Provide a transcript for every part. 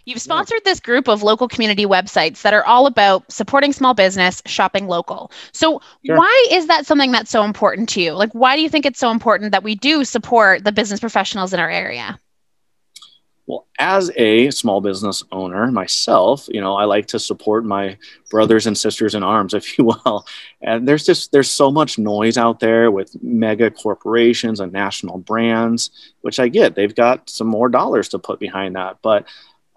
You've sponsored this group of local community websites that are all about supporting small business, shopping local. So why is that something that's so important to you? Like, why do you think it's so important that we do support the business professionals in our area? Well, as a small business owner myself, I like to support my brothers and sisters in arms, if you will. And there's so much noise out there with mega corporations and national brands, which I get. They've got some more dollars to put behind that. But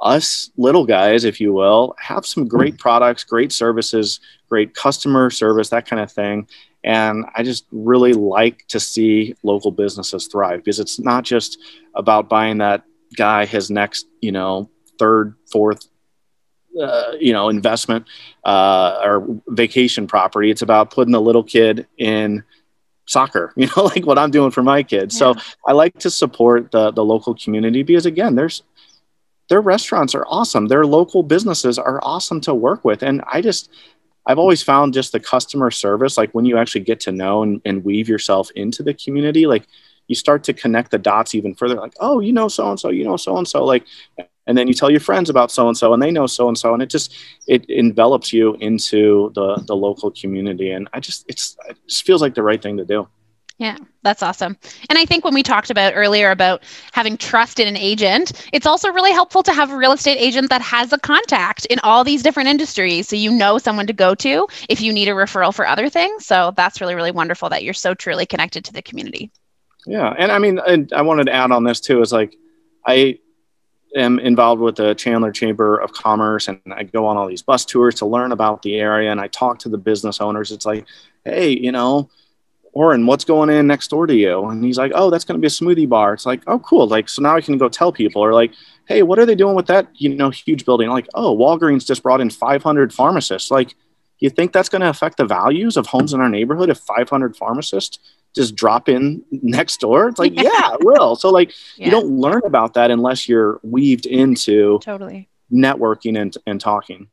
us little guys, if you will, have some great products, great services, great customer service, that kind of thing. And I just really like to see local businesses thrive, because it's not just about buying that guy his next, third, fourth, investment or vacation property. It's about putting the little kid in soccer, like what I'm doing for my kids. So I like to support the local community, because again, their restaurants are awesome. Their local businesses are awesome to work with. And I've always found just the customer service, like when you actually get to know and weave yourself into the community, like you start to connect the dots even further, like, oh, so-and-so, so-and-so, like, and then you tell your friends about so-and-so and they know so-and-so, and it envelops you into the local community. And it just feels like the right thing to do. Yeah, that's awesome. And I think when we talked about earlier about having trust in an agent, it's also really helpful to have a real estate agent that has a contact in all these different industries. So you know someone to go to if you need a referral for other things. So that's really, really wonderful that you're so truly connected to the community. Yeah. And I mean, I wanted to add on this too, is like, I am involved with the Chandler Chamber of Commerce, and I go on all these bus tours to learn about the area, and I talk to the business owners. It's like, hey, Oren, what's going in next door to you? And he's like, oh, that's going to be a smoothie bar. It's like, oh, cool. Like, so now I can go tell people, or like, hey, what are they doing with that, huge building? Like, oh, Walgreens just brought in 500 pharmacists. Like, you think that's going to affect the values of homes in our neighborhood if 500 pharmacists just drop in next door? It's like, yeah, it will. So like, you don't learn about that unless you're weaved into totally networking and talking.